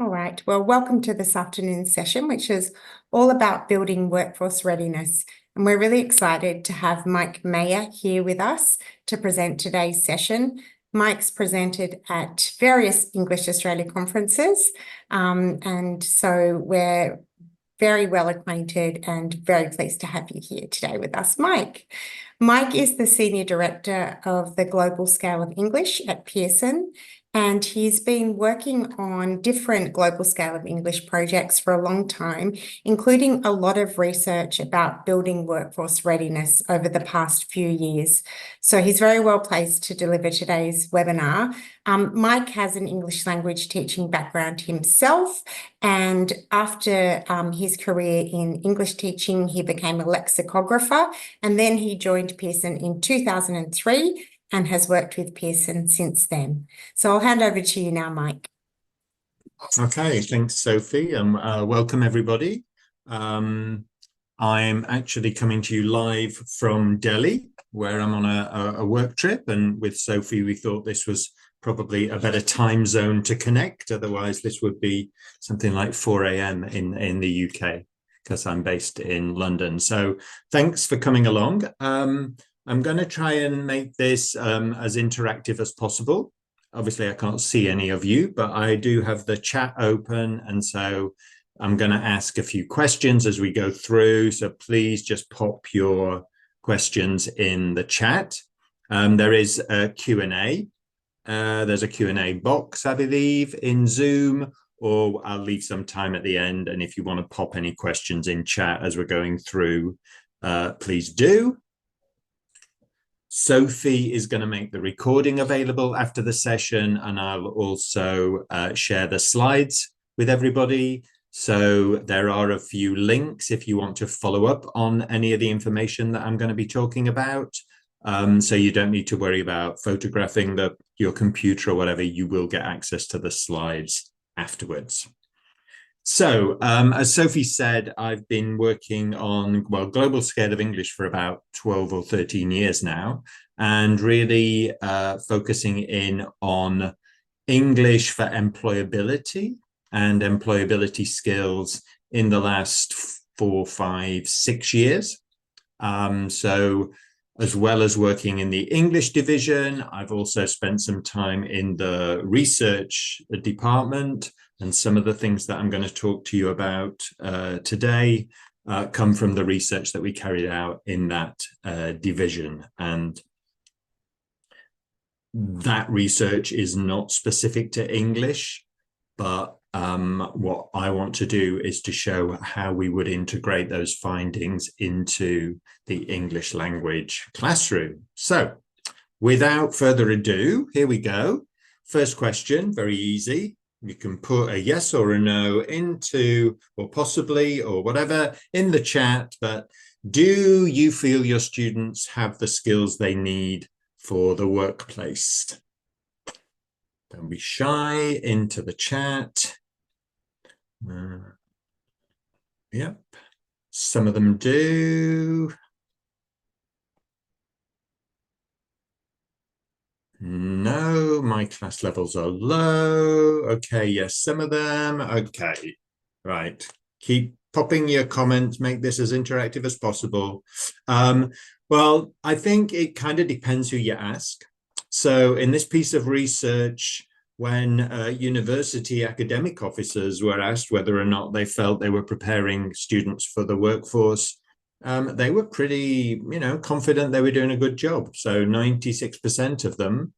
All right. Well, welcome to this afternoon's session, which is all about building workforce readiness. And we're really excited to have Mike Mayer here with us to present today's session. Mike's presented at various English Australia conferences, and so we're very well acquainted and very pleased to have you here today with us, Mike. Mike is the Senior Director of the Global Scale of English at Pearson, and he's been working on different global scale of English projects for a long time, including a lot of research about building workforce readiness over the past few years. So he's very well placed to deliver today's webinar. Mike has an English language teaching background himself, and after his career in English teaching, he became a lexicographer, and then he joined Pearson in 2003 and has worked with Pearson since then. So I'll hand over to you now, Mike. Okay, thanks, Sophie, and welcome everybody. I'm actually coming to you live from Delhi, where I'm on a work trip, and with Sophie we thought this was probably a better time zone to connect. Otherwise this would be something like 4 a.m. in the UK, because I'm based in London. So thanks for coming along. I'm going to try and make this as interactive as possible. Obviously, I can't see any of you, but I do have the chat open. And so I'm going to ask a few questions as we go through. So please just pop your questions in the chat. There is a Q&A. There's a Q&A box, I believe, in Zoom, or I'll leave some time at the end. And if you want to pop any questions in chat as we're going through, please do. Sophie is going to make the recording available after the session, and I'll also share the slides with everybody. So there are a few links if you want to follow up on any of the information that I'm going to be talking about. So you don't need to worry about photographing your computer or whatever. You will get access to the slides afterwards. So, as Sophie said, I've been working on, well, global scale of English for about 12 or 13 years now, and really focusing in on English for employability and employability skills in the last 4, 5, 6 years. So as well as working in the English division, I've also spent some time in the research department. And some of the things that I'm going to talk to you about today come from the research that we carried out in that division. And that research is not specific to English, but what I want to do is to show how we would integrate those findings into the English language classroom. So without further ado, here we go. First question, very easy. You can put a yes or a no into, or possibly, or whatever, in the chat. But do you feel your students have the skills they need for the workplace? Don't be shy, into the chat. Yep, some of them do. No, my class levels are low. Okay, yes, some of them. Okay, right. Keep popping your comments. Make this as interactive as possible. Well, I think it kind of depends who you ask. So in this piece of research, when university academic officers were asked whether or not they felt they were preparing students for the workforce, they were pretty, confident they were doing a good job. So 96% of them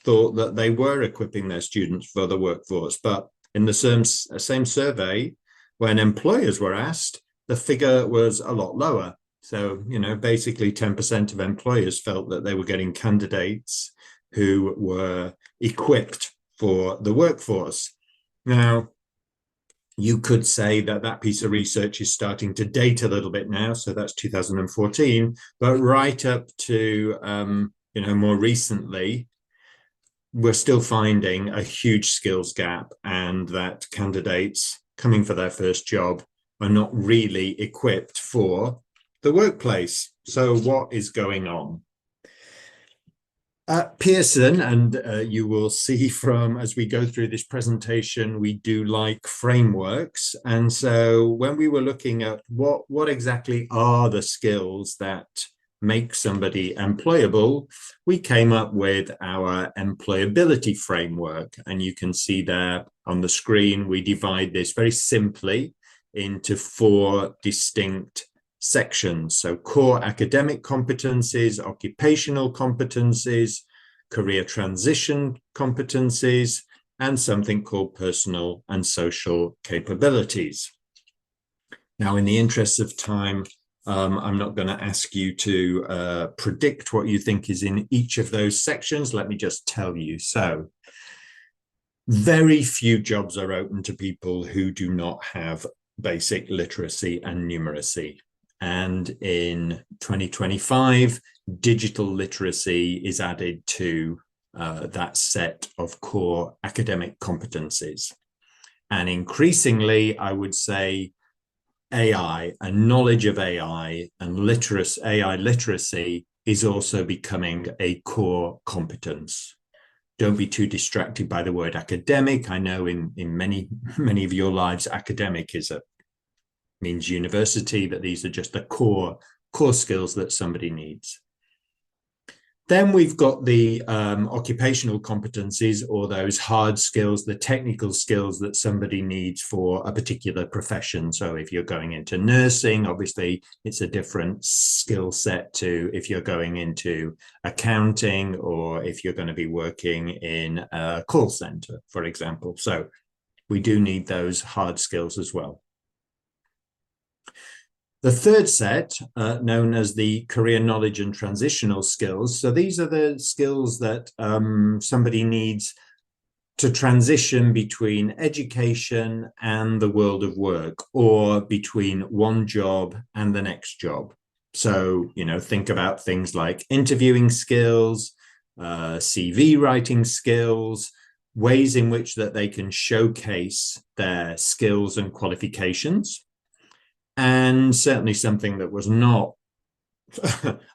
thought that they were equipping their students for the workforce. But in the same survey, when employers were asked, the figure was a lot lower. So, basically 10% of employers felt that they were getting candidates who were equipped for the workforce. Now, you could say that that piece of research is starting to date a little bit now, so that's 2014, but right up to, more recently, we're still finding a huge skills gap, and that candidates coming for their first job are not really equipped for the workplace. So what is going on? Pearson, and you will see from as we go through this presentation, we do like frameworks. And so when we were looking at what exactly are the skills that make somebody employable, we came up with our employability framework. And you can see there on the screen, we divide this very simply into 4 distinct sections. So core academic competencies, occupational competencies, career transition competencies, and something called personal and social capabilities. Now, in the interest of time, I'm not going to ask you to predict what you think is in each of those sections. Let me just tell you. So, very few jobs are open to people who do not have basic literacy and numeracy. And in 2025, digital literacy is added to that set of core academic competencies. And increasingly, I would say AI and knowledge of AI and AI literacy is also becoming a core competence. Don't be too distracted by the word academic. I know in many of your lives, academic means university, but these are just the core skills that somebody needs. Then we've got the occupational competencies, or those hard skills, the technical skills that somebody needs for a particular profession. So if you're going into nursing, obviously it's a different skill set to if you're going into accounting, or if you're going to be working in a call center, for example. So we do need those hard skills as well. The third set, known as the career knowledge and transitional skills. So these are the skills that somebody needs to transition between education and the world of work, or between one job and the next job. So, think about things like interviewing skills, CV writing skills, ways in which that they can showcase their skills and qualifications. And certainly something that was not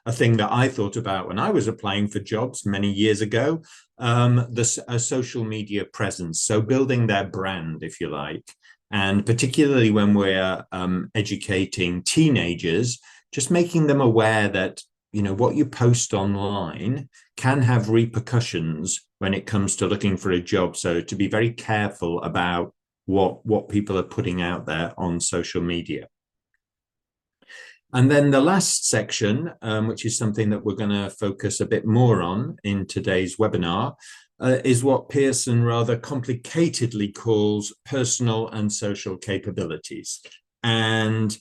a thing that I thought about when I was applying for jobs many years ago, a social media presence. So building their brand, if you like, and particularly when we're educating teenagers, just making them aware that, what you post online can have repercussions when it comes to looking for a job. So to be very careful about what people are putting out there on social media. And then the last section, which is something that we're going to focus a bit more on in today's webinar, is what Pearson rather complicatedly calls personal and social capabilities. And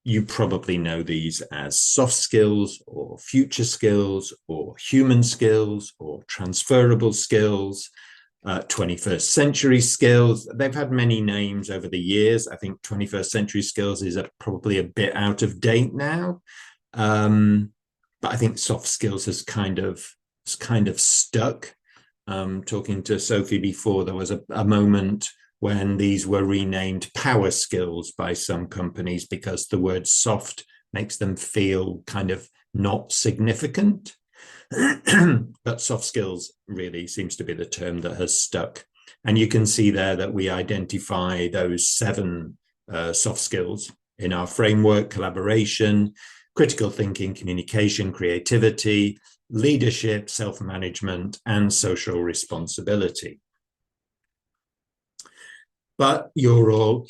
you probably know these as soft skills, or future skills, or human skills, or transferable skills. 21st century skills. They've had many names over the years. I think 21st century skills is probably a bit out of date now. But I think soft skills has kind of stuck. Talking to Sophie before, there was a moment when these were renamed power skills by some companies because the word soft makes them feel kind of not significant. But soft skills really seems to be the term that has stuck. And you can see there that we identify those 7 soft skills in our framework: collaboration, critical thinking, communication, creativity, leadership, self-management, and social responsibility. But you're all,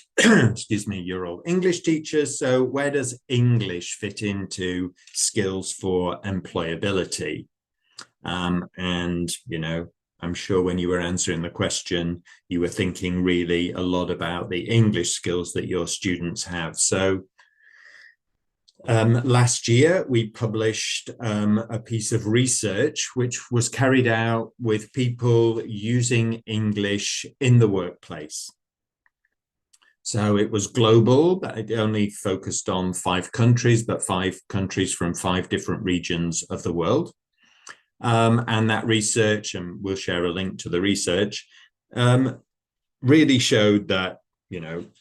you're all English teachers. So where does English fit into skills for employability? And, I'm sure when you were answering the question, you were thinking really a lot about the English skills that your students have. So last year, we published a piece of research which was carried out with people using English in the workplace. So it was global, but it only focused on 5 countries, but 5 countries from 5 different regions of the world. And that research, and we'll share a link to the research, really showed that,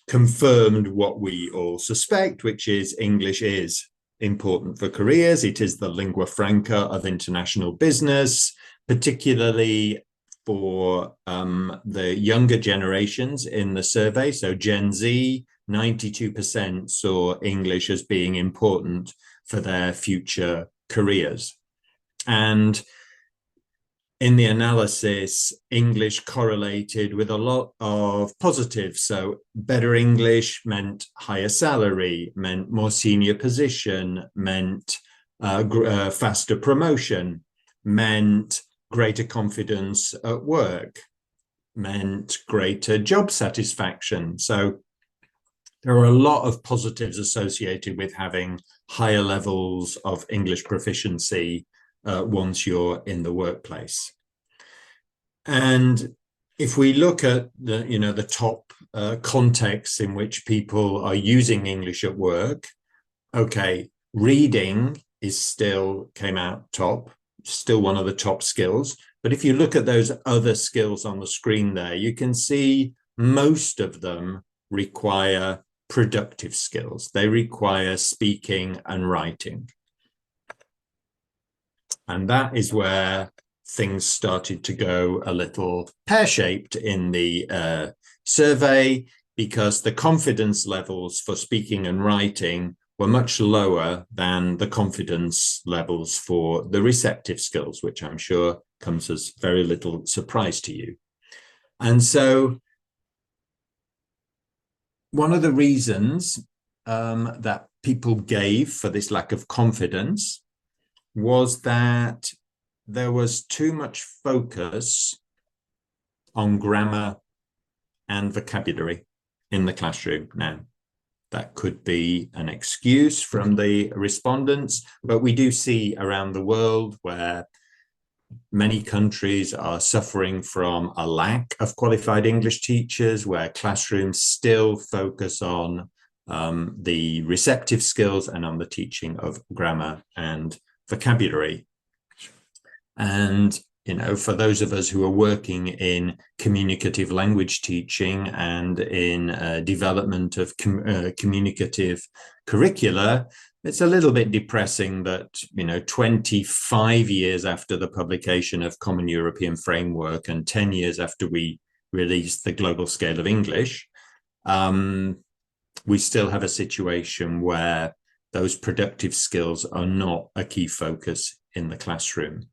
confirmed what we all suspect, which is English is important for careers. It is the lingua franca of international business. particularly for the younger generations in the survey. So Gen Z, 92% saw English as being important for their future careers. And in the analysis, English correlated with a lot of positives. So better English meant higher salary, meant more senior position, meant faster promotion, meant greater confidence at work, meant greater job satisfaction. So there are a lot of positives associated with having higher levels of English proficiency once you're in the workplace. And if we look at the top contexts in which people are using English at work, okay, reading came out top, still one of the top skills. But if you look at those other skills on the screen there, you can see most of them require productive skills. They require speaking and writing. And that is where things started to go a little pear-shaped in the survey, because the confidence levels for speaking and writing were much lower than the confidence levels for the receptive skills, which I'm sure comes as very little surprise to you. And so one of the reasons that people gave for this lack of confidence was that there was too much focus on grammar and vocabulary in the classroom. Now, that could be an excuse from the respondents, but we do see around the world where many countries are suffering from a lack of qualified English teachers, where classrooms still focus on the receptive skills and on the teaching of grammar and vocabulary. And, for those of us who are working in communicative language teaching and in development of communicative curricula, it's a little bit depressing that, 25 years after the publication of Common European Framework and 10 years after we released the Global Scale of English, we still have a situation where those productive skills are not a key focus in the classroom.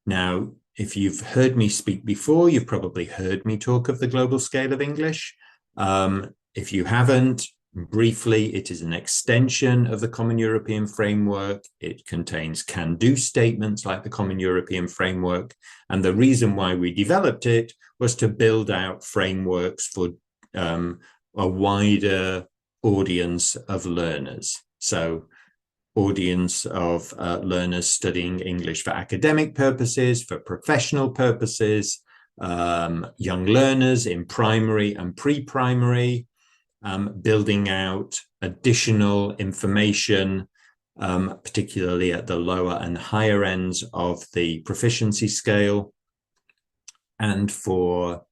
Now, if you've heard me speak before, you've probably heard me talk of the Global Scale of English. If you haven't, briefly, it is an extension of the Common European Framework. It contains can-do statements like the Common European Framework. And the reason why we developed it was to build out frameworks for a wider audience of learners. So audience of learners studying English for academic purposes, for professional purposes, young learners in primary and pre-primary, building out additional information, particularly at the lower and higher ends of the proficiency scale, and for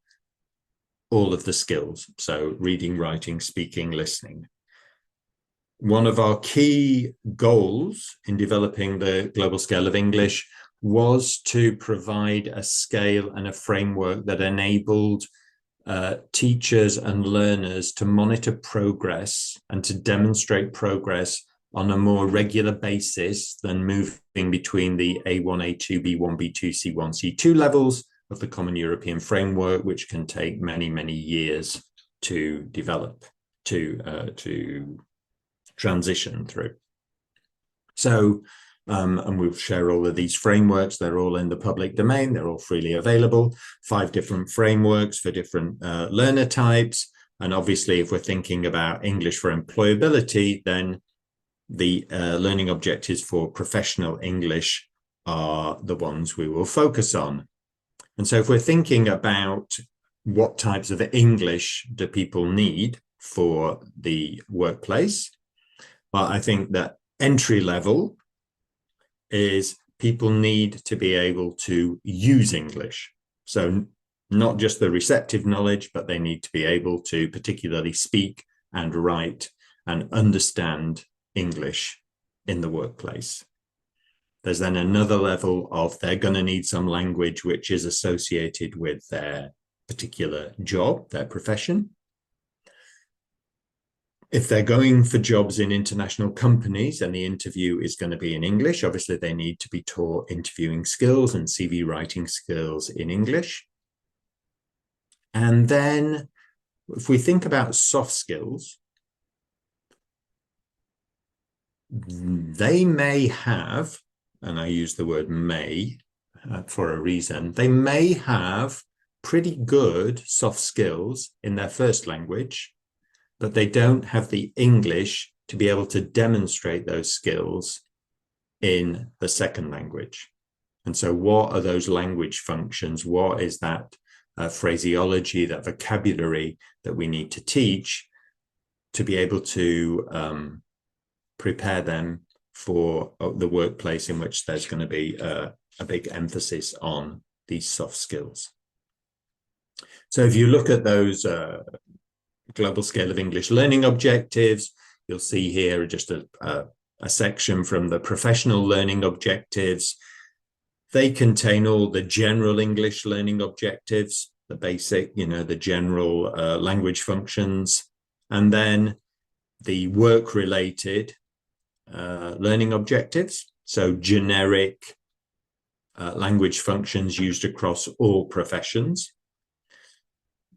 all of the skills, so reading, writing, speaking, listening. One of our key goals in developing the Global Scale of English was to provide a scale and a framework that enabled teachers and learners to monitor progress and to demonstrate progress on a more regular basis than moving between the A1, A2, B1, B2, C1, C2 levels of the Common European Framework, which can take many, many years to develop, to transition through. So, and we'll share all of these frameworks. They're all in the public domain. They're all freely available. 5 different frameworks for different learner types. And obviously, if we're thinking about English for employability, then the learning objectives for professional English are the ones we will focus on. And so if we're thinking about what types of English do people need for the workplace, well, I think that entry level is people need to be able to use English. So not just the receptive knowledge, but they need to be able to particularly speak and write and understand English in the workplace. There's then another level of they're going to need some language which is associated with their particular job, their profession. If they're going for jobs in international companies and the interview is going to be in English, obviously they need to be taught interviewing skills and CV writing skills in English. And then if we think about soft skills, they may have, and I use the word may for a reason, they may have pretty good soft skills in their first language, but they don't have the English to be able to demonstrate those skills in the second language. And so what are those language functions? What is that phraseology, that vocabulary that we need to teach to be able to prepare them for the workplace in which there's going to be a big emphasis on these soft skills? So if you look at those global scale of English learning objectives, you'll see here just a section from the professional learning objectives. They contain all the general English learning objectives, the basic, the general language functions, and then the work-related learning objectives. So generic language functions used across all professions.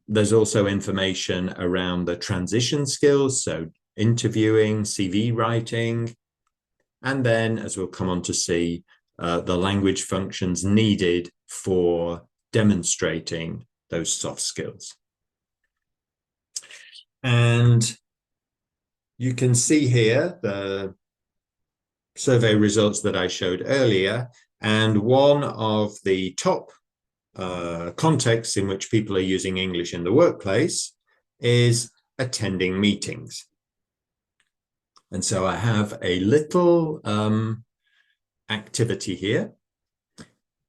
There's also information around the transition skills, so interviewing, CV writing, and then, as we'll come on to see, the language functions needed for demonstrating those soft skills. And you can see here the survey results that I showed earlier, and one of the top contexts in which people are using English in the workplace is attending meetings. And so I have a little activity here.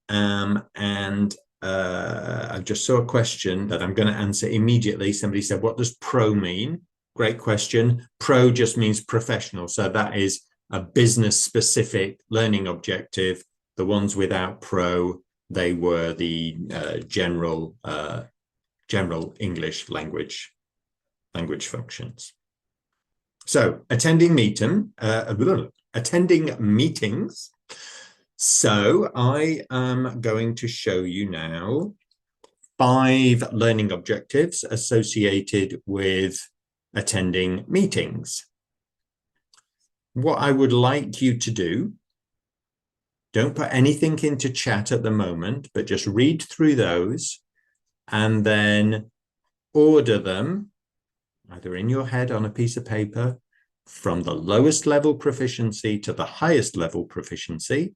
I just saw a question that I'm going to answer immediately. Somebody said, what does pro mean? Great question. Pro just means professional. So that is a business specific learning objective. The ones without pro, they were the general English language functions. So attending meetings. So I am going to show you now 5 learning objectives associated with attending meetings. What I would like you to do, don't put anything into chat at the moment, but just read through those and then order them either in your head on a piece of paper from the lowest level proficiency to the highest level proficiency.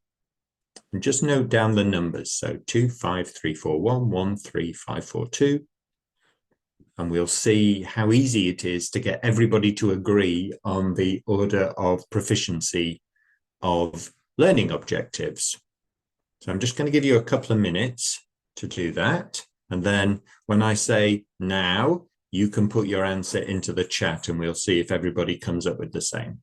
And just note down the numbers. So 2, 5, 3, 4, 1, 1, 3, 5, 4, 2. And we'll see how easy it is to get everybody to agree on the order of proficiency of learning objectives. So I'm just going to give you a couple of minutes to do that. And then when I say now, you can put your answer into the chat and we'll see if everybody comes up with the same.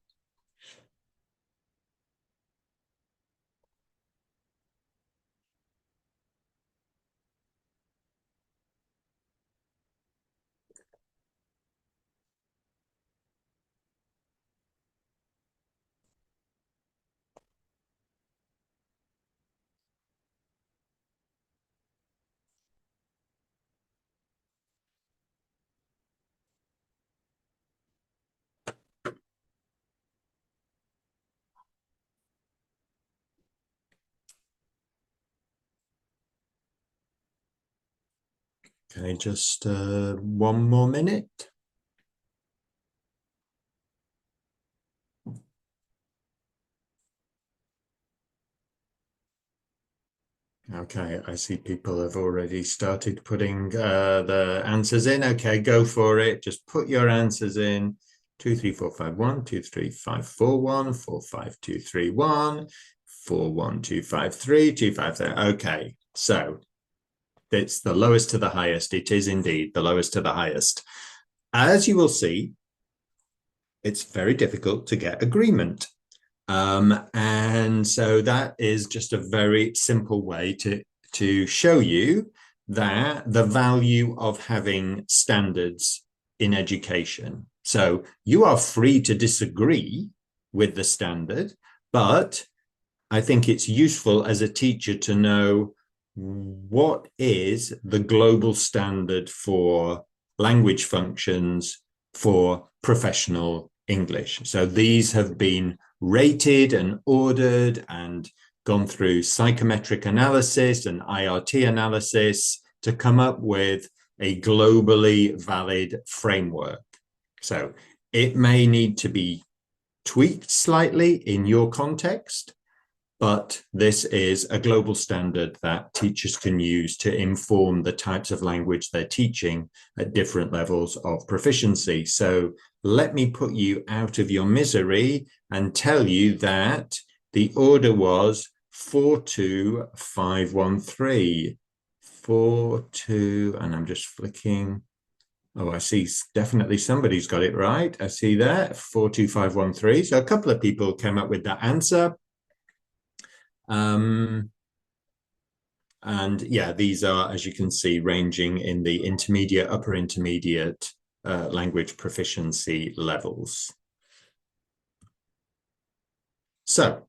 Okay, just 1 more minute. Okay, I see people have already started putting the answers in. Okay, go for it. Just put your answers in. 2, 3, 4, 5, 1, 2, 3, 5, 4, 1, 4, 5, 2, 3, 1, 4, 1, 2, 5, 3, 2, 5, 3. Okay, so it's the lowest to the highest. It is indeed the lowest to the highest. As you will see, it's very difficult to get agreement. And so that is just a very simple way to show you that the value of having standards in education. So you are free to disagree with the standard, but I think it's useful as a teacher to know what is the global standard for language functions for professional English. So these have been rated and ordered and gone through psychometric analysis and IRT analysis to come up with a globally valid framework. So it may need to be tweaked slightly in your context, but this is a global standard that teachers can use to inform the types of language they're teaching at different levels of proficiency. So let me put you out of your misery and tell you that the order was 42513. 42, and I'm just flicking. Oh, I see definitely somebody's got it right. I see there, 42513. So a couple of people came up with that answer. And yeah, these are, as you can see, ranging in the intermediate, upper intermediate language proficiency levels. So,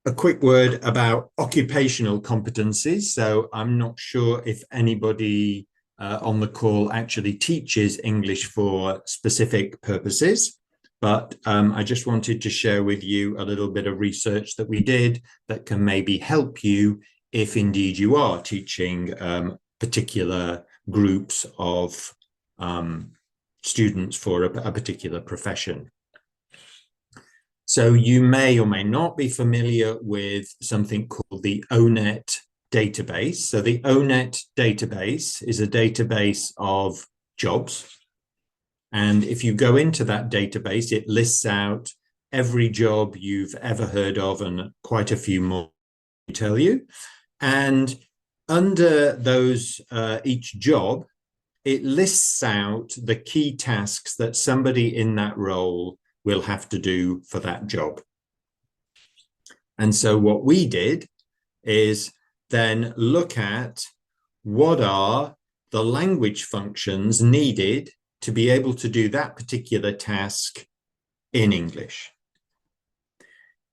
a quick word about occupational competencies. So I'm not sure if anybody on the call actually teaches English for specific purposes. But I just wanted to share with you a little bit of research that we did that can maybe help you if indeed you are teaching particular groups of students for a particular profession. So you may or may not be familiar with something called the ONET database. So the ONET database is a database of jobs. And if you go into that database, it lists out every job you've ever heard of and quite a few more to tell you. And under those, each job, it lists out the key tasks that somebody in that role will have to do for that job. And so what we did is then look at what are the language functions needed to be able to do that particular task in English.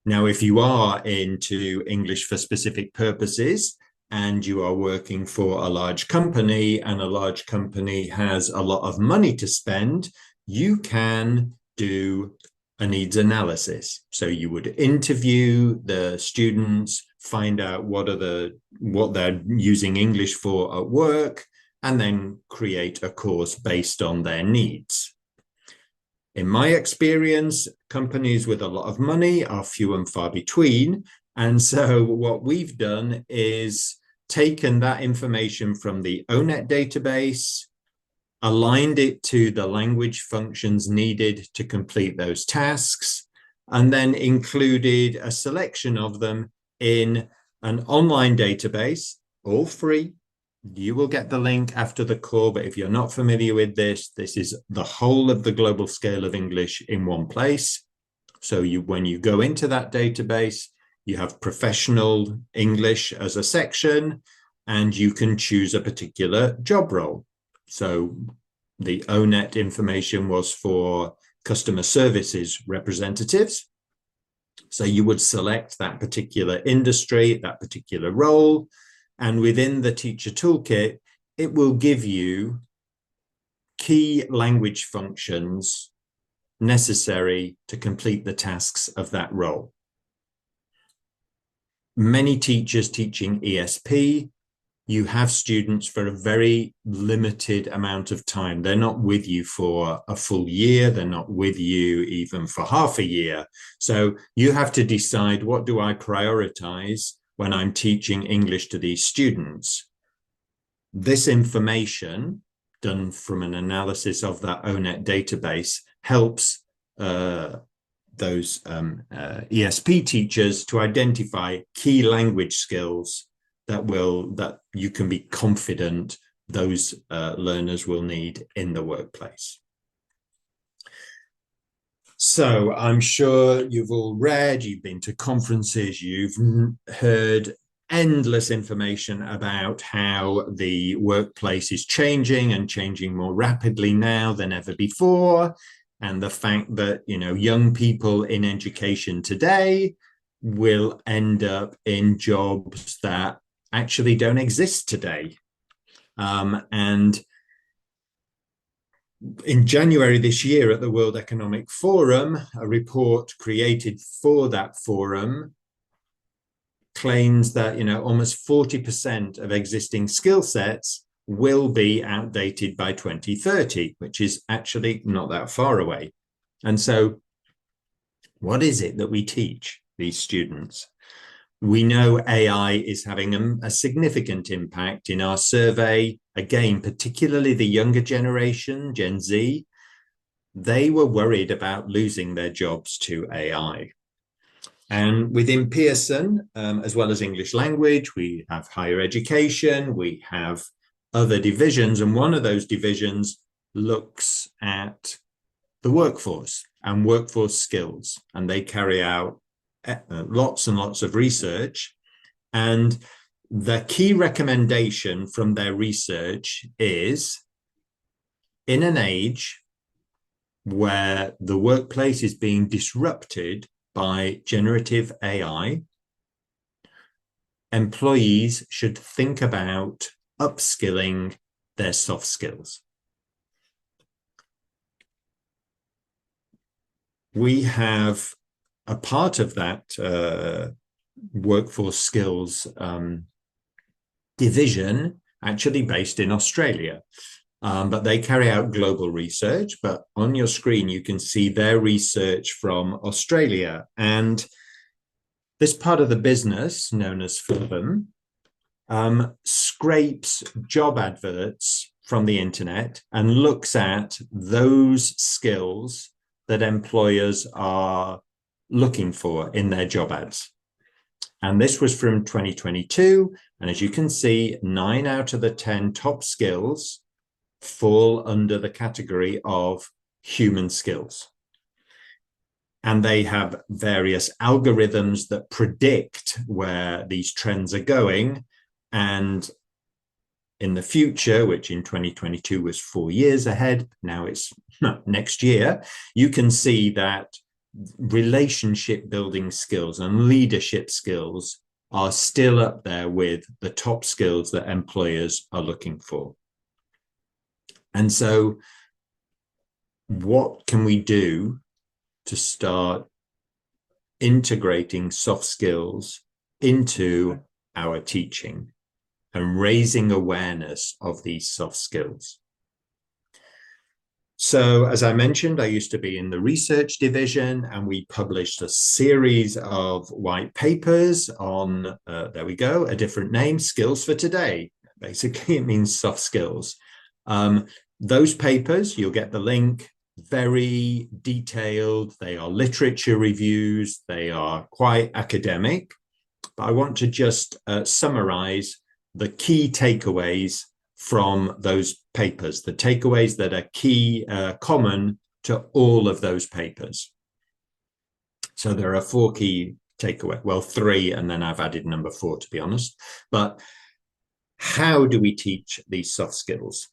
Now, if you are into English for specific purposes and you are working for a large company and a large company has a lot of money to spend, you can do a needs analysis. So you would interview the students, find out what they're using English for at work, and then create a course based on their needs. In my experience, companies with a lot of money are few and far between. And so what we've done is taken that information from the ONET database, aligned it to the language functions needed to complete those tasks, and then included a selection of them in an online database, all free. You will get the link after the call, but if you're not familiar with this, this is the whole of the global scale of English in one place. So when you go into that database, you have professional English as a section, and you can choose a particular job role. So the ONET information was for customer services representatives. So you would select that particular industry, that particular role, and within the teacher toolkit, it will give you key language functions necessary to complete the tasks of that role. Many teachers teaching ESP, you have students for a very limited amount of time. They're not with you for a full year. They're not with you even for half a year. So you have to decide, what do I prioritize when I'm teaching English to these students? This information done from an analysis of that ONET database helps those ESP teachers to identify key language skills that you can be confident those learners will need in the workplace. So I'm sure you've all read, you've been to conferences, you've heard endless information about how the workplace is changing and changing more rapidly now than ever before. And the fact that, young people in education today will end up in jobs that actually don't exist today. And in January this year at the World Economic Forum, a report created for that forum claims that, almost 40% of existing skill sets will be outdated by 2030, which is actually not that far away. And so what is it that we teach these students? We know AI is having a significant impact. In our survey, again, particularly the younger generation, Gen Z, they were worried about losing their jobs to AI. And within Pearson, as well as English language, we have higher education, we have other divisions, and one of those divisions looks at the workforce and workforce skills, and they carry out lots and lots of research. And the key recommendation from their research is, in an age where the workplace is being disrupted by generative AI, employees should think about upskilling their soft skills. We have a part of that workforce skills division actually based in Australia. But they carry out global research. But on your screen, you can see their research from Australia. And this part of the business, known as Film, scrapes job adverts from the internet and looks at those skills that employers are looking for in their job ads. And this was from 2022. And as you can see, 9 out of the 10 top skills fall under the category of human skills. And they have various algorithms that predict where these trends are going. And in the future, which in 2022 was 4 years ahead, now it's next year, you can see that relationship building skills and leadership skills are still up there with the top skills that employers are looking for. And so what can we do to start integrating soft skills into our teaching and raising awareness of these soft skills? So, as I mentioned, I used to be in the research division, and we published a series of white papers on, there we go, a different name, Skills for Today. Basically, it means soft skills. Those papers, you'll get the link, very detailed. They are literature reviews. They are quite academic. But I want to just summarize the key takeaways from those papers, the takeaways that are key, common to all of those papers. So there are 4 key takeaways, well, 3, and then I've added number 4, to be honest. But how do we teach these soft skills?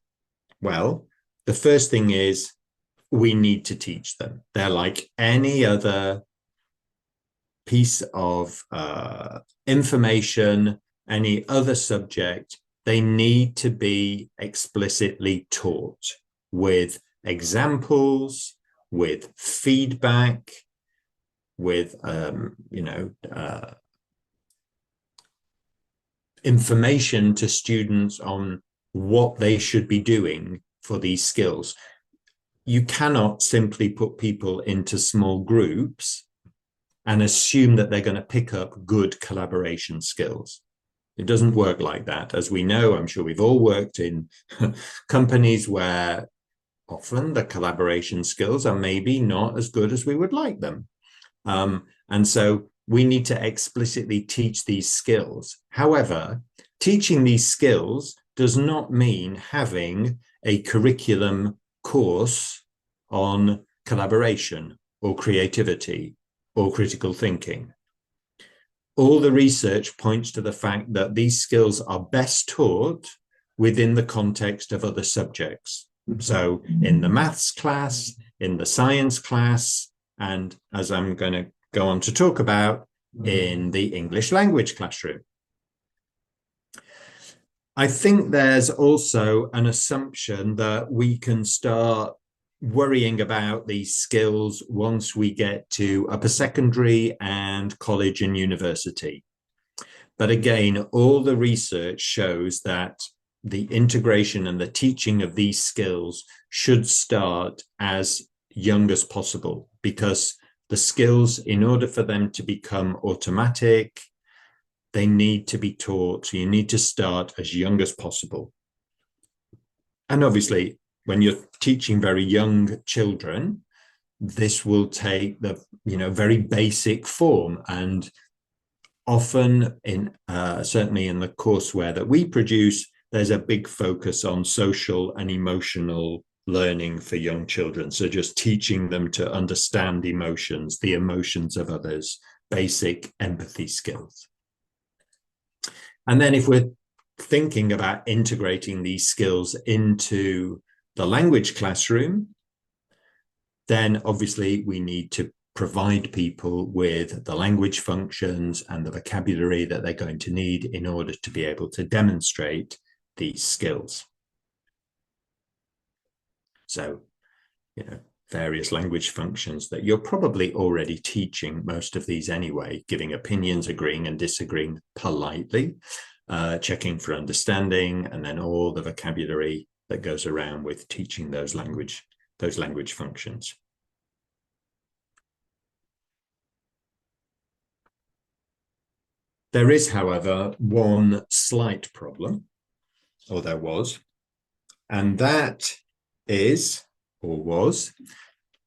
Well, the first thing is we need to teach them. They're like any other piece of information, any other subject. They need to be explicitly taught with examples, with feedback, with, information to students on what they should be doing for these skills. You cannot simply put people into small groups and assume that they're going to pick up good collaboration skills. It doesn't work like that. As we know, I'm sure we've all worked in companies where often the collaboration skills are maybe not as good as we would like them. And so we need to explicitly teach these skills. However, teaching these skills does not mean having a curriculum course on collaboration or creativity or critical thinking. All the research points to the fact that these skills are best taught within the context of other subjects. So in the maths class, in the science class, and as I'm going to go on to talk about, in the English language classroom. I think there's also an assumption that we can start worrying about these skills once we get to upper secondary and college and university. But again, all the research shows that the integration and the teaching of these skills should start as young as possible, because the skills, in order for them to become automatic, they need to be taught. So you need to start as young as possible. And obviously, when you're teaching very young children, this will take the very basic form. And often, certainly in the courseware that we produce, there's a big focus on social and emotional learning for young children. So just teaching them to understand emotions, the emotions of others, basic empathy skills. And then if we're thinking about integrating these skills into the language classroom, then obviously we need to provide people with the language functions and the vocabulary that they're going to need in order to be able to demonstrate these skills. So, various language functions that you're probably already teaching, most of these anyway, giving opinions, agreeing and disagreeing politely, checking for understanding, and then all the vocabulary that goes around with teaching those language functions. There is, however, one slight problem, or there was, and that is, or was,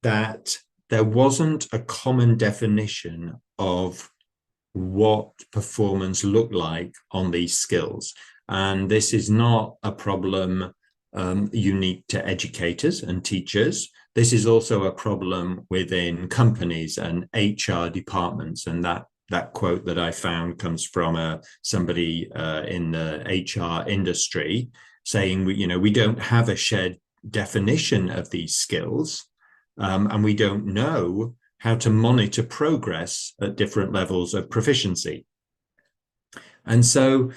that there wasn't a common definition of what performance looked like on these skills. And this is not a problem unique to educators and teachers. This is also a problem within companies and HR departments. And that quote that I found comes from somebody in the HR industry saying, we don't have a shared definition of these skills, and we don't know how to monitor progress at different levels of proficiency. And so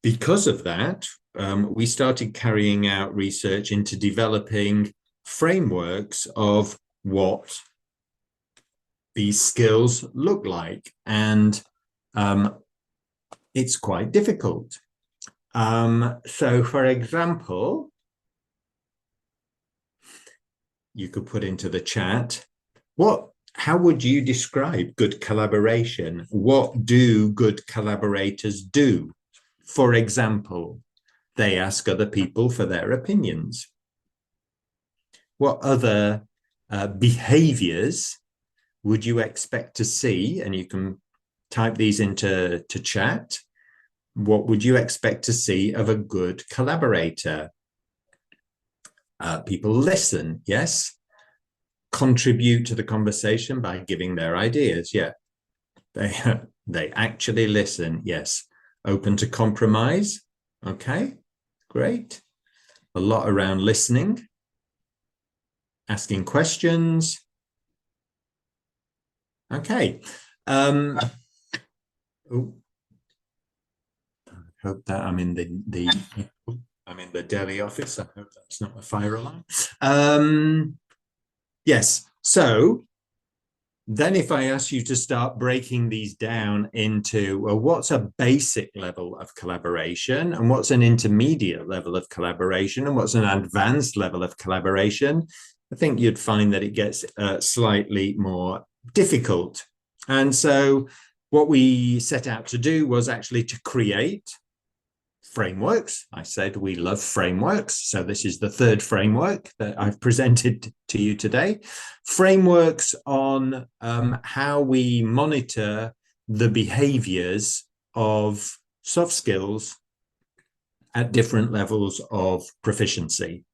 because of that, we started carrying out research into developing frameworks of what these skills look like. And it's quite difficult. So for example, you could put into the chat, how would you describe good collaboration? What do good collaborators do? For example, they ask other people for their opinions. What other behaviors would you expect to see? And you can type these into chat. What would you expect to see of a good collaborator? People listen, yes. Contribute to the conversation by giving their ideas, yeah. They actually listen, yes. Open to compromise, okay, great. A lot around listening, asking questions, okay. I hope that I'm in the Delhi office. I hope that's not a fire alarm. Yes, so then if I ask you to start breaking these down into, well, what's a basic level of collaboration, and what's an intermediate level of collaboration, and what's an advanced level of collaboration, I think you'd find that it gets slightly more difficult. And so what we set out to do was actually to create frameworks. I said we love frameworks. So this is the third framework that I've presented to you today. Frameworks on how we monitor the behaviors of soft skills at different levels of proficiency.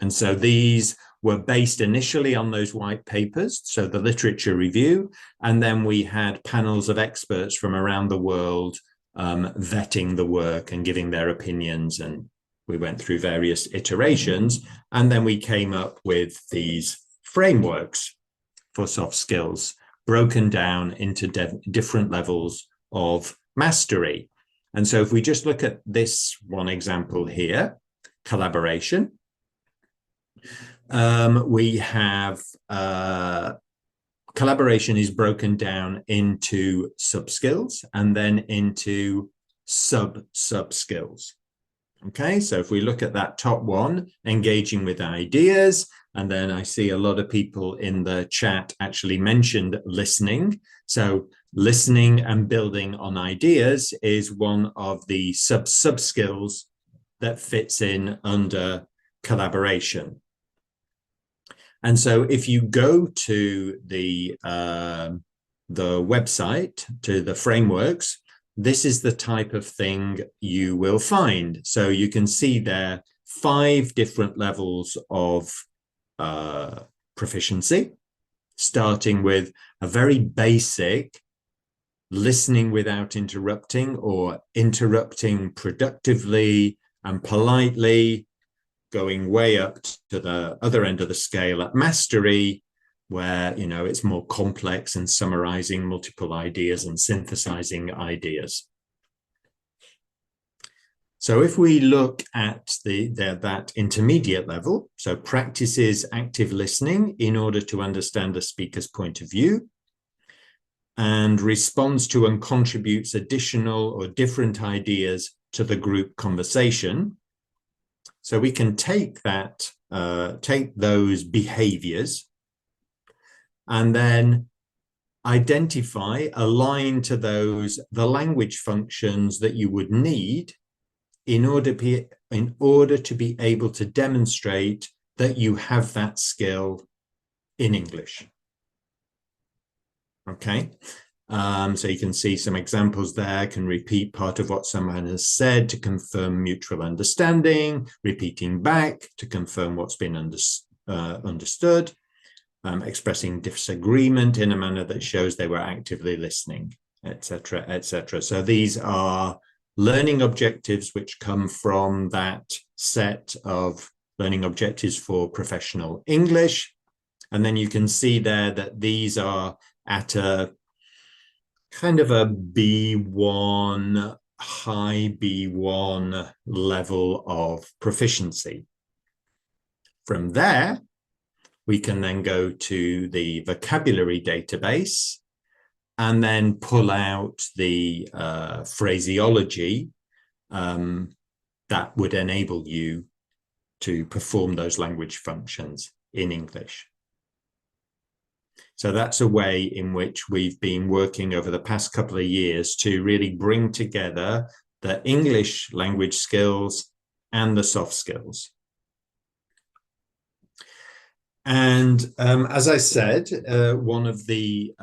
And so these were based initially on those white papers, so the literature review, and then we had panels of experts from around the world vetting the work and giving their opinions, and we went through various iterations, and then we came up with these frameworks for soft skills, broken down into different levels of mastery. And so if we just look at this one example here, collaboration, we have collaboration is broken down into sub-skills and then into sub-skills. Okay, so if we look at that top one, engaging with ideas, and then I see a lot of people in the chat actually mentioned listening. So listening and building on ideas is one of the sub-skills that fits in under collaboration. And so if you go to the website, to the frameworks, this is the type of thing you will find. So you can see there 5 different levels of proficiency, starting with a very basic listening without interrupting, or interrupting productively and politely, going way up to the other end of the scale at mastery, where, you know, it's more complex and summarizing multiple ideas and synthesizing ideas. So if we look at that intermediate level, so practices active listening in order to understand the speaker's point of view, and responds to and contributes additional or different ideas to the group conversation. So we can take that, take those behaviors and then identify, align to those, the language functions that you would need in order to be able to demonstrate that you have that skill in English. Okay, so you can see some examples there. Can repeat part of what someone has said to confirm mutual understanding, repeating back to confirm what's been understood, expressing disagreement in a manner that shows they were actively listening, etc., etc. So these are learning objectives which come from that set of learning objectives for professional English. And then you can see there that these are at a kind of a B1, high B1 level of proficiency. From there, we can then go to the vocabulary database and then pull out the phraseology that would enable you to perform those language functions in English. So that's a way in which we've been working over the past couple of years to really bring together the English language skills and the soft skills. And as I said, one of the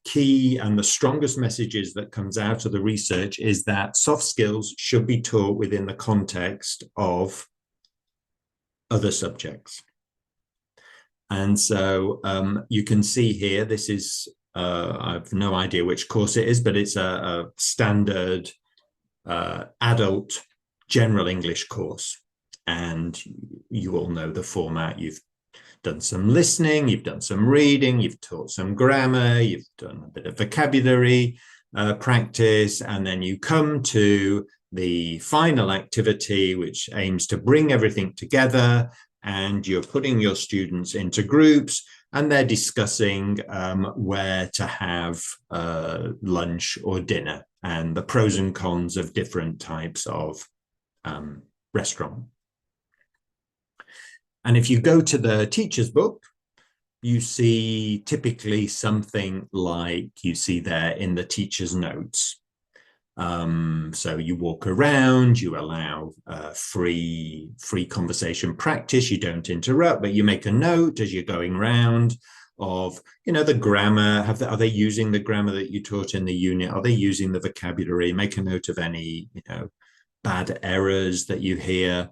key and the strongest messages that comes out of the research is that soft skills should be taught within the context of other subjects. And so you can see here, this is, I have no idea which course it is, but it's a standard adult general English course. And you all know the format. You've done some listening, you've done some reading, you've taught some grammar, you've done a bit of vocabulary practice, and then you come to the final activity, which aims to bring everything together, and you're putting your students into groups, and they're discussing where to have lunch or dinner, and the pros and cons of different types of restaurant. And if you go to the teacher's book, you see typically something like you see there in the teacher's notes. So you walk around, you allow free conversation practice, you don't interrupt, but you make a note as you're going around of, you know, the grammar. Are they using the grammar that you taught in the unit? Are they using the vocabulary? Make a note of any, you know, bad errors that you hear.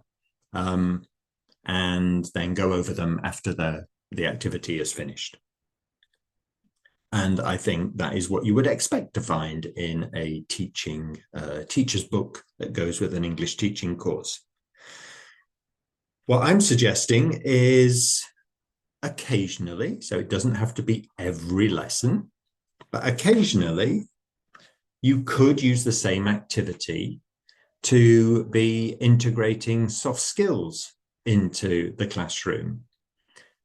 and then go over them after the activity is finished. And I think that is what you would expect to find in a teacher's book that goes with an English teaching course. What I'm suggesting is occasionally, so it doesn't have to be every lesson, but occasionally you could use the same activity to be integrating soft skills into the classroom.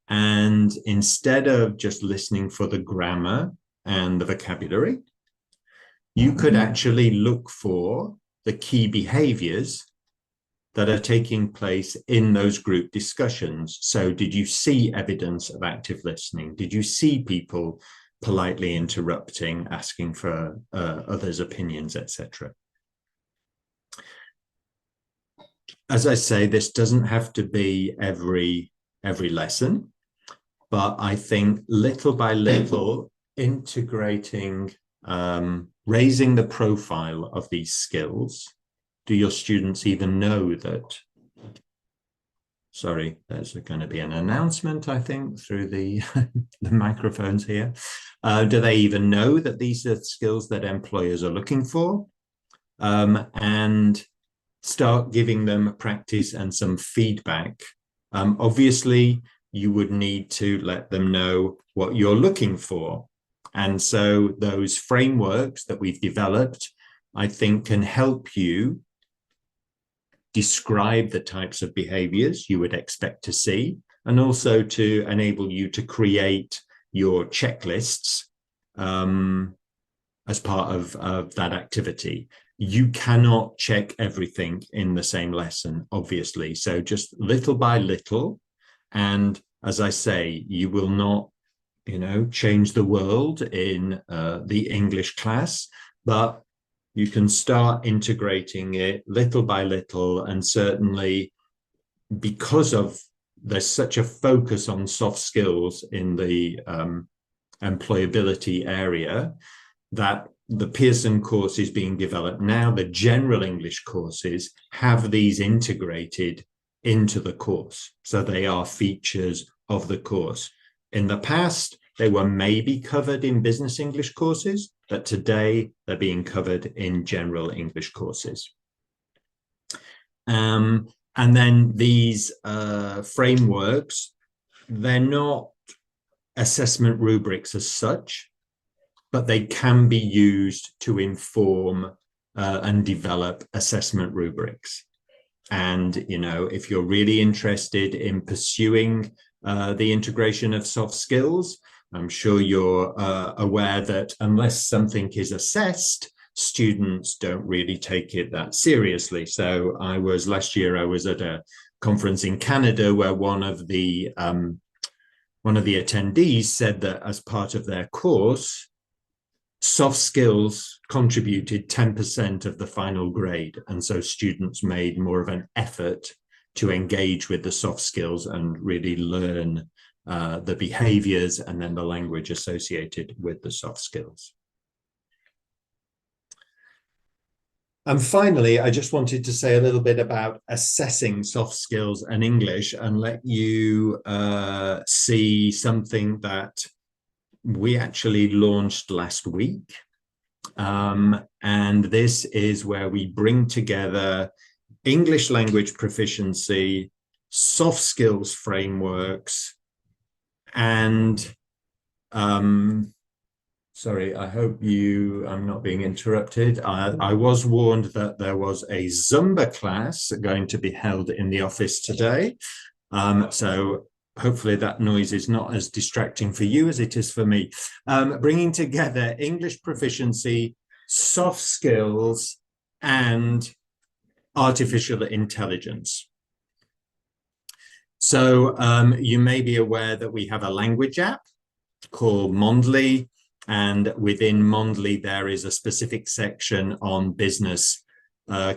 And instead of just listening for the grammar and the vocabulary, you could actually look for the key behaviors that are taking place in those group discussions. So did you see evidence of active listening? Did you see people politely interrupting, asking for others' opinions, etc.? As I say, this doesn't have to be every lesson, but I think little by little integrating, raising the profile of these skills. Do your students even know that? Sorry, there's going to be an announcement, I think, through the, the microphones here. Do they even know that these are skills that employers are looking for? And start giving them practice and some feedback. Obviously, you would need to let them know what you're looking for. And so those frameworks that we've developed, I think, can help you describe the types of behaviors you would expect to see, and also to enable you to create your checklists as part of that activity. You cannot check everything in the same lesson, obviously. So just little by little. And as I say, you will not, change the world in the English class, but you can start integrating it little by little. And certainly because there's such a focus on soft skills in the employability area, that the Pearson course is being developed now. The general English courses have these integrated into the course. So they are features of the course. In the past, they were maybe covered in business English courses, but today they're being covered in general English courses. And then these frameworks, they're not assessment rubrics as such, but they can be used to inform and develop assessment rubrics. And, if you're really interested in pursuing the integration of soft skills, I'm sure you're aware that unless something is assessed, students don't really take it that seriously. So last year I was at a conference in Canada where one of the attendees said that as part of their course, soft skills contributed 10% of the final grade. And so students made more of an effort to engage with the soft skills and really learn the behaviors and then the language associated with the soft skills. And finally, I just wanted to say a little bit about assessing soft skills and English and let you see something that we actually launched last week. And this is where we bring together English language proficiency, soft skills frameworks, and sorry, I hope I'm not being interrupted. I was warned that there was a Zumba class going to be held in the office today. So hopefully that noise is not as distracting for you as it is for me. Bringing together English proficiency, soft skills, and artificial intelligence. So you may be aware that we have a language app called Mondly, and within Mondly there is a specific section on business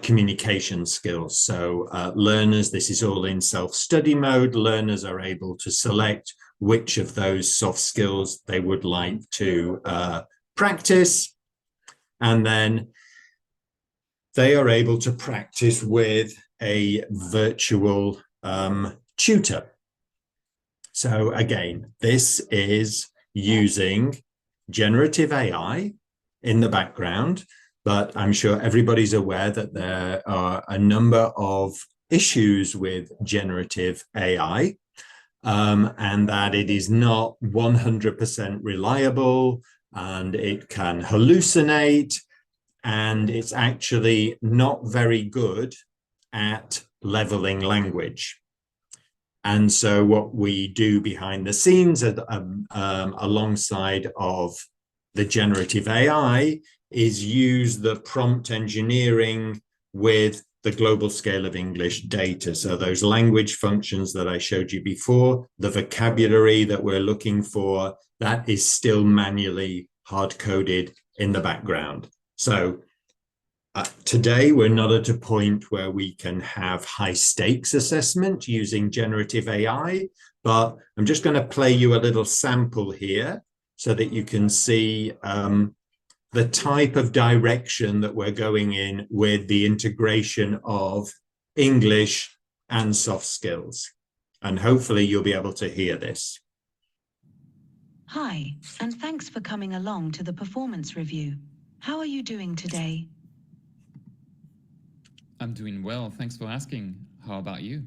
communication skills. So learners, this is all in self-study mode, learners are able to select which of those soft skills they would like to practice, and then they are able to practice with a virtual tutor. So again, this is using generative AI in the background, but I'm sure everybody's aware that there are a number of issues with generative AI, and that it is not 100% reliable, and it can hallucinate, and it's actually not very good at leveling language. And so what we do behind the scenes alongside of the generative AI is use the prompt engineering with the global scale of English data. So those language functions that I showed you before, the vocabulary that we're looking for, that is still manually hard-coded in the background. So today, we're not at a point where we can have high stakes assessment using generative AI, but I'm just going to play you a little sample here so that you can see the type of direction that we're going in with the integration of English and soft skills. And hopefully you'll be able to hear this. Hi, and thanks for coming along to the performance review. How are you doing today? I'm doing well, thanks for asking. How about you?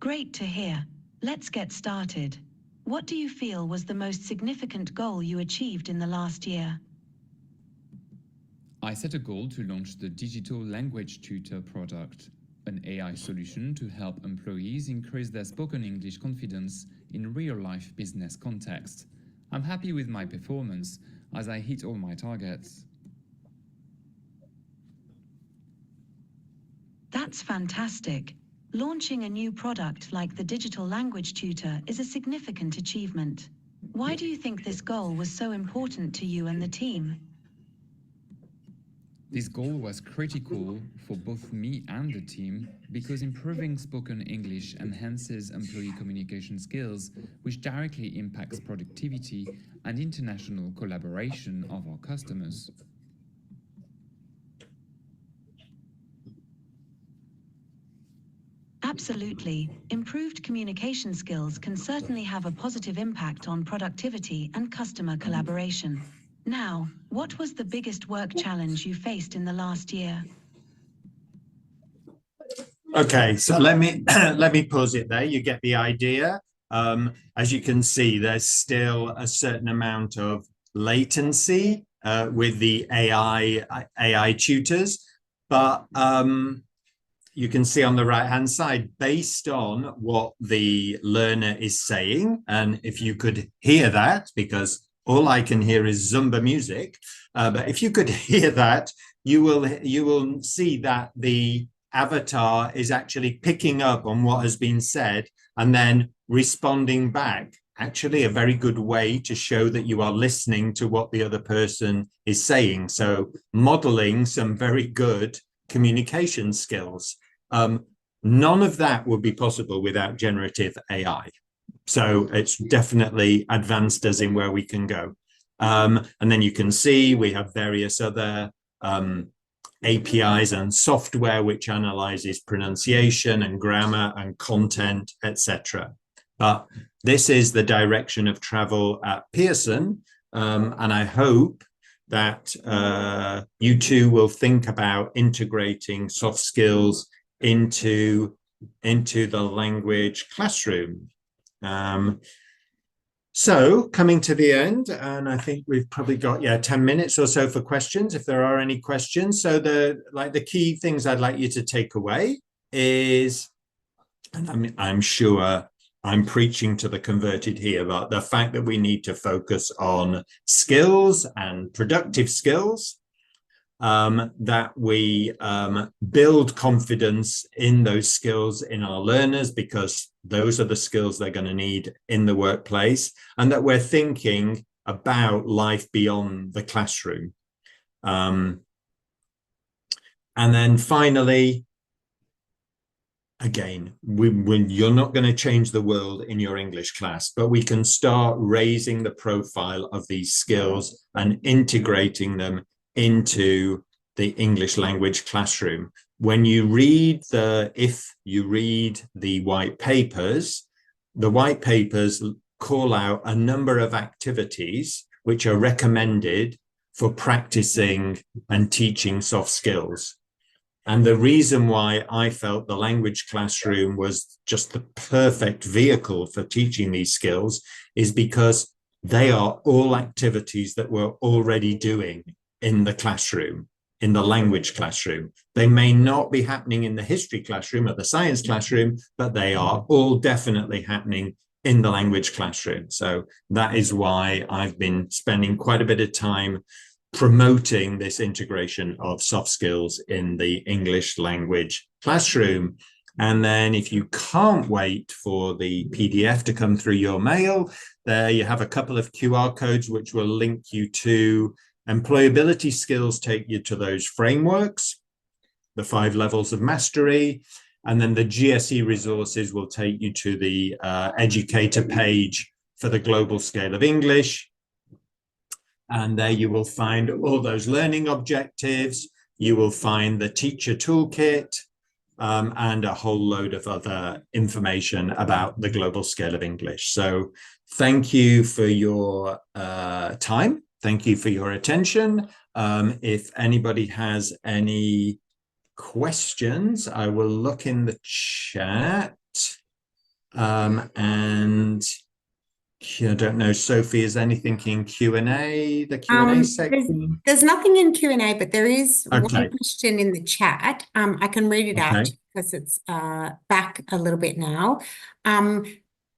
Great to hear. Let's get started. What do you feel was the most significant goal you achieved in the last year? I set a goal to launch the Digital Language Tutor product, an AI solution to help employees increase their spoken English confidence in real-life business context. I'm happy with my performance as I hit all my targets. That's fantastic. Launching a new product like the Digital Language Tutor is a significant achievement. Why do you think this goal was so important to you and the team? This goal was critical for both me and the team because improving spoken English enhances employee communication skills, which directly impacts productivity and international collaboration of our customers. Absolutely. Improved communication skills can certainly have a positive impact on productivity and customer collaboration. Now, what was the biggest work challenge you faced in the last year? Okay, so let me pause it there. You get the idea. As you can see, there's still a certain amount of latency with the AI tutors, but you can see on the right-hand side, based on what the learner is saying, and if you could hear that, because all I can hear is Zumba music, but if you could hear that, you will see that the avatar is actually picking up on what has been said and then responding back. Actually, a very good way to show that you are listening to what the other person is saying. So modeling some very good communication skills. None of that would be possible without generative AI. So it's definitely advanced us in where we can go. And then you can see we have various other APIs and software which analyzes pronunciation and grammar and content, etc. But this is the direction of travel at Pearson, and I hope that you too will think about integrating soft skills into the language classroom. So coming to the end, and I think we've probably got 10 minutes or so for questions, if there are any questions. So the key things I'd like you to take away is, and I'm sure I'm preaching to the converted here, but the fact that we need to focus on skills and productive skills, that we build confidence in those skills in our learners, because those are the skills they're going to need in the workplace, and that we're thinking about life beyond the classroom. And then finally, again, you're not going to change the world in your English class, but we can start raising the profile of these skills and integrating them into the English language classroom. when you read if you read the white papers call out a number of activities which are recommended for practicing and teaching soft skills. And the reason why I felt the language classroom was just the perfect vehicle for teaching these skills is because they are all activities that we're already doing in the classroom, in the language classroom. They may not be happening in the history classroom or the science classroom, but they are all definitely happening in the language classroom. So that is why I've been spending quite a bit of time promoting this integration of soft skills in the English language classroom. And then if you can't wait for the PDF to come through your mail, there you have a couple of QR codes which will link you to employability skills, take you to those frameworks, the 5 levels of mastery, and then the GSE resources will take you to the educator page for the global scale of English. And there you will find all those learning objectives. You will find the teacher toolkit and a whole load of other information about the global scale of English. So thank you for your time. Thank you for your attention. If anybody has any questions, I will look in the chat. And I don't know, Sophie, is anything in Q&A, the Q&A section? There's nothing in Q&A, but there is one Okay. question in the chat. I can read it out Okay. because it's back a little bit now.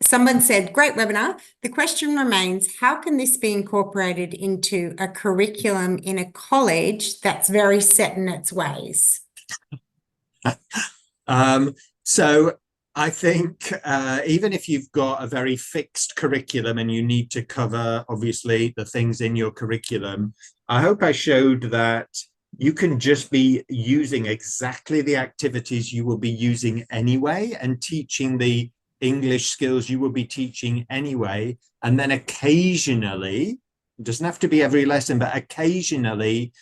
Someone said, great webinar. The question remains, how can this be incorporated into a curriculum in a college that's very set in its ways? So I think even if you've got a very fixed curriculum and you need to cover, obviously, the things in your curriculum, I hope I showed that you can just be using exactly the activities you will be using anyway and teaching the English skills you will be teaching anyway. And then occasionally, it doesn't have to be every lesson, but occasionally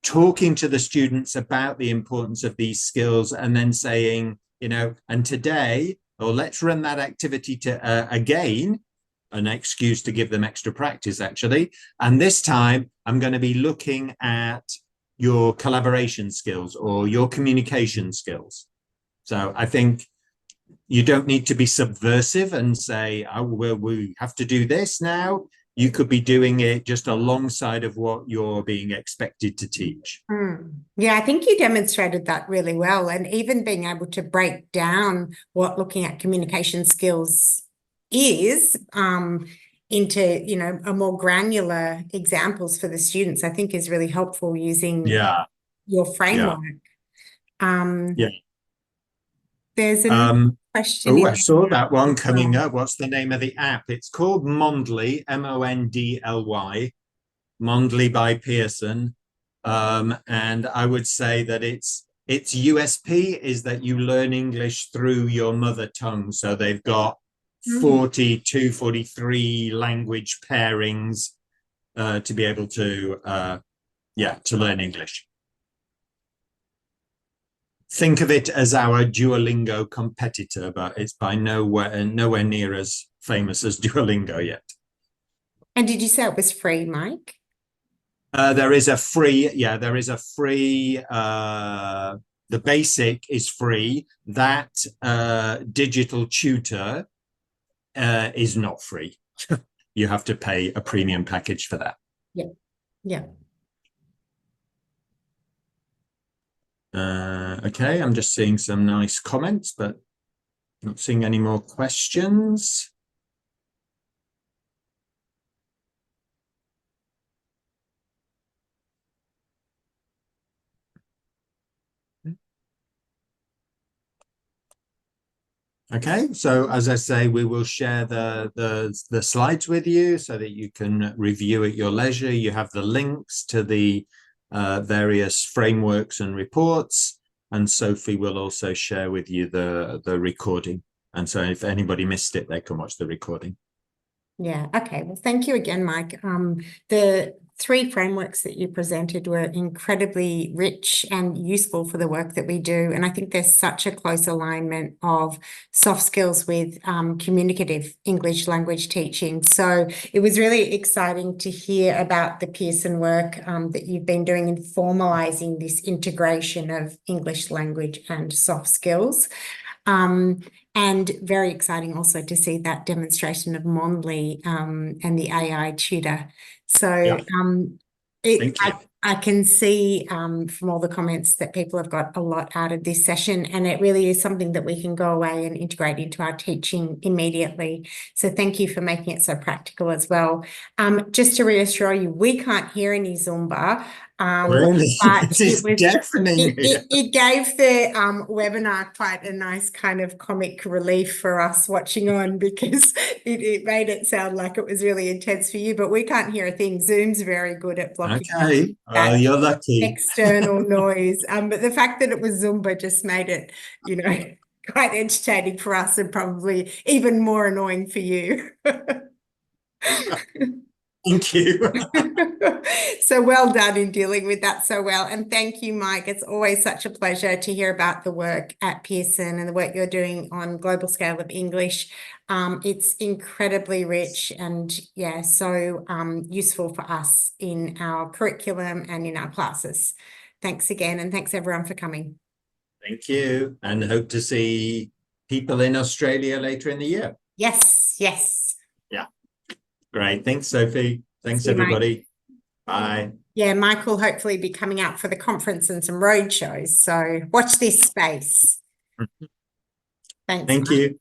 talking to the students about the importance of these skills and then saying, you know, and today, or let's run that activity to again, an excuse to give them extra practice, actually. And this time I'm going to be looking at your collaboration skills or your communication skills. So I think you don't need to be subversive and say, oh, well, we have to do this now. You could be doing it just alongside of what you're being expected to teach. Yeah, I think you demonstrated that really well. And even being able to break down what looking at communication skills is into, you know, a more granular examples for the students, I think is really helpful using your framework. Yeah. There's a question. Oh, I saw that one coming up. What's the name of the app? It's called Mondly, Mondly, Mondly by Pearson. And I would say that its USP is that you learn English through your mother tongue. So they've got 42, 43 language pairings to be able to, to learn English. Think of it as our Duolingo competitor, but it's by nowhere near as famous as Duolingo yet. And did you say it was free, Mike? There is a free, the basic is free. That digital tutor is not free. You have to pay a premium package for that. Yeah, yeah. Okay, I'm just seeing some nice comments, but not seeing any more questions. Okay, so as I say, we will share the slides with you so that you can review at your leisure. You have the links to the various frameworks and reports, and Sophie will also share with you the recording. And so if anybody missed it, they can watch the recording. Yeah, okay. Well, thank you again, Mike. The three frameworks that you presented were incredibly rich and useful for the work that we do. And I think there's such a close alignment of soft skills with communicative English language teaching. So it was really exciting to hear about the Pearson work that you've been doing in formalising this integration of English language and soft skills. And very exciting also to see that demonstration of Mondeley and the AI tutor. So Yeah. Thank you. I can see from all the comments that people have got a lot out of this session, and it really is something that we can go away and integrate into our teaching immediately. So thank you for making it so practical as well. Just to reassure you, we can't hear any Zumba. Really? But It is deafening. it gave the webinar quite a nice kind of comic relief for us watching on, because it made it sound like it was really intense for you, but we can't hear a thing. Zoom's very good at blocking Okay, well, you're lucky. external noise. But the fact that it was Zumba just made it, you know, quite entertaining for us and probably even more annoying for you. Thank you. So well done in dealing with that so well. And thank you, Mike. It's always such a pleasure to hear about the work at Pearson and the work you're doing on global scale of English. It's incredibly rich and yeah, so useful for us in our curriculum and in our classes. Thanks again, and thanks everyone for coming. Thank you, and hope to see people in Australia later in the year. Yes, yes. Yeah. Great. Thanks, Sophie. Thanks, See you, Mike. everybody. Bye. Yeah, Mike will hopefully be coming out for the conference and some road shows. So watch this space. Thanks. Thank Mike. you.